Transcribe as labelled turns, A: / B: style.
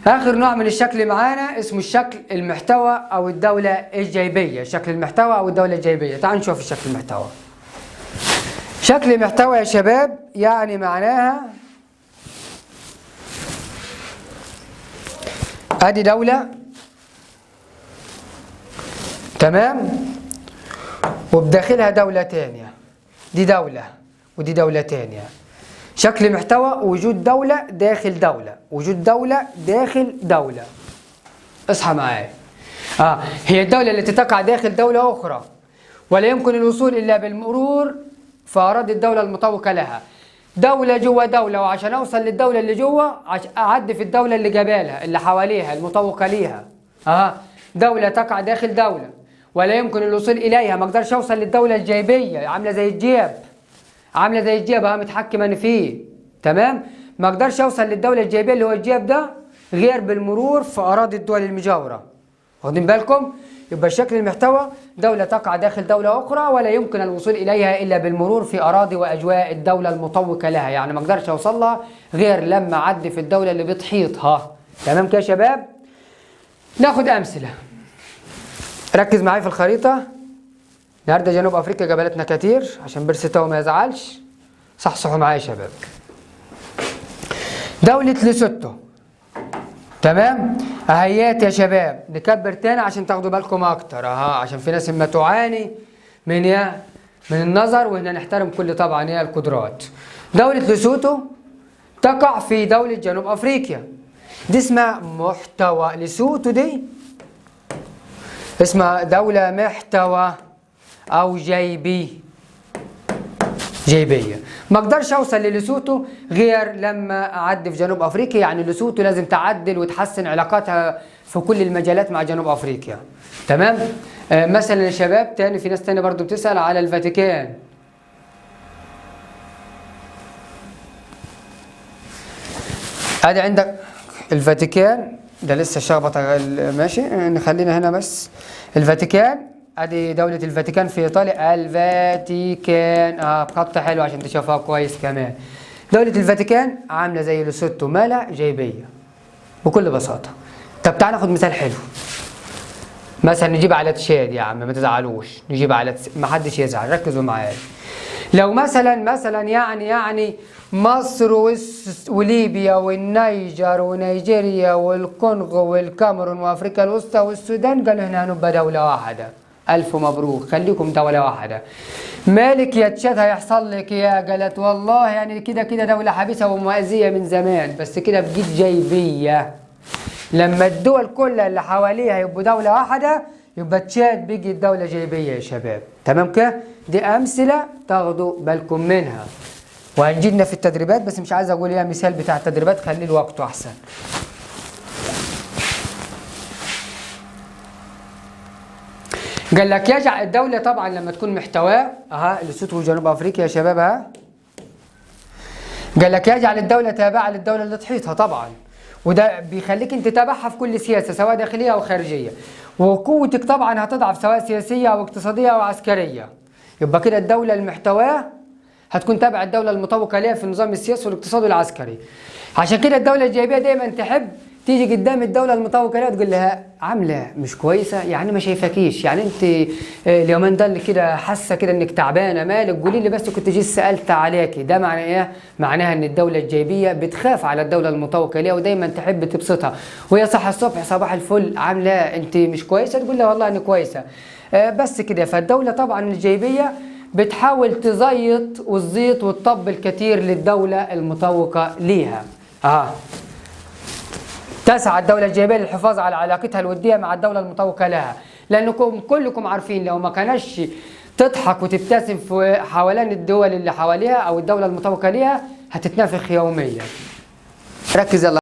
A: آخر نوع من الشكل معانا اسمه الشكل المحتوى أو الدولة الجيبية. شكل المحتوى أو الدولة الجيبية. تعالوا نشوف الشكل المحتوى. شكل محتوى يا شباب يعني معناها ادي دولة، تمام، وبداخلها دولة تانية. دي دولة ودي دولة تانية. شكل محتوى وجود دولة داخل دولة، وجود دولة داخل دولة. اصحى معايا. هي الدولة التي تقع داخل دولة أخرى ولا يمكن الوصول إلا بالمرور في أراضي الدولة المطوقة لها. دولة جوا دولة، وعشان أوصل للدولة اللي جوا أعدي في الدولة اللي جبالها اللي حواليها المطوقة ليها. دولة تقع داخل دولة ولا يمكن الوصول إليها. ما أقدرش أوصل للدولة الجيبية، عاملة زي الجيب، عاملة زي الجيب متحكمة أنا فيه، تمام. ما أقدرش أوصل للدولة الجيبية اللي هو الجيب ده غير بالمرور في أراضي الدول المجاورة. واخدين بالكم؟ يبقى شكل المحتوى دولة تقع داخل دولة أخرى ولا يمكن الوصول إليها إلا بالمرور في أراضي وأجواء الدولة المطوقة لها. يعني ما أقدرش أوصل لها غير لما أعدي في الدولة اللي بتحيطها. تمام كده يا شباب؟ ناخد أمثلة. ركز معايا في الخريطة. النهارده جنوب أفريقيا جبلتنا كتير عشان بيرستو ما يزعلش. صحصحوا معايا يا شباب. دولة ليسوتو، تمام. اهيات يا شباب. نكبر تاني عشان تاخدوا بالكم اكتر. عشان في ناس ما تعاني من النظر، وهنا نحترم كل طبعا القدرات. دولة ليسوتو تقع في دولة جنوب افريقيا. دي اسمها محتوى. ليسوتو دي اسمها دولة محتوى او جيبية. ما اقدرش اوصل لليسوتو غير لما اعدي في جنوب افريقيا. يعني ليسوتو لازم تعدل وتحسن علاقاتها في كل المجالات مع جنوب افريقيا، تمام. مثلا يا شباب تاني في ناس تاني برضو بتسأل على الفاتيكان. ادي عندك الفاتيكان ده لسه شخبطه ماشي، نخلينا هنا بس. الفاتيكان ادي دولة الفاتيكان في ايطاليا. الفاتيكان بخط حلو عشان تشوفها كويس كمان. دولة الفاتيكان عاملة زي ليسوتو، مالها جيبية بكل بساطة. طب تعال ناخد مثال حلو. مثلا نجيب على تشاد يا عم، ما تزعلوش، نجيب على ما حدش يزعل، ركزوا معايا. لو مثلا يعني مصر وليبيا والنيجر ونيجيريا والكونغو والكاميرون وافريقيا الوسطى والسودان قالوا هنا هنبقى دولة واحدة. ألف مبروك، خليكم دولة واحدة. مالك يا تشاد هيحصل لك يا قالت والله يعني كده دولة حبيسة ومؤذية من زمان، بس كده بقيت جيبية. لما الدول كلها اللي حواليها يبقوا دولة واحدة يبقى تشاد بقت دولة جيبية يا شباب، تمام كده؟ دي أمثلة تاخدوا بالكم منها. وهنجينا في التدريبات، بس مش عايز أقول مثال بتاع التدريبات، خليه لوقته أحسن. قال لك يجعل الدولة طبعا لما تكون محتواه ليسوتو وجنوب افريقيا يا شباب. قال لك يجعل الدولة تابعة للدولة اللي تحيطها طبعا، وده بيخليك انت تتابعها في كل سياسة سواء داخلية او خارجية. وقوتك طبعا هتضعف سواء سياسية او اقتصادية او عسكرية. يبقى كده الدولة المحتواه هتكون تابعة الدولة المطوقة ليها في النظام السياسي والاقتصادي والعسكري. عشان كده الدولة الجيبية دايما تحب تيجي قدام الدولة المطوقة لها تقول لها عاملة مش كويسة، يعني ما شايفاكيش، يعني انت اليومين ده اللي كده حاسة كده انك تعبانة، مالك؟ قولي لي بس كنت جيت سألت عليكي. ده معناه ايه؟ معناها ان الدولة الجيبية بتخاف على الدولة المطوقة ليها ودايما تحب تبسطها. وهي صح الصبح صباح الفل عاملة انت مش كويسة، تقول لها والله انا كويسة بس كده. فالدولة طبعا الجيبية بتحاول تزيط وتزيط وتطبل كتير للدولة المطوقة ليها. تسعى الدولة الجيبية للحفاظ على علاقتها الودية مع الدولة المطوقة لها، لأنكم كلكم عارفين لو ما كانش تضحك وتبتسم في حوالين الدول اللي حواليها أو الدولة المطوقة ليها هتتنافخ يوميا. ركز يلا.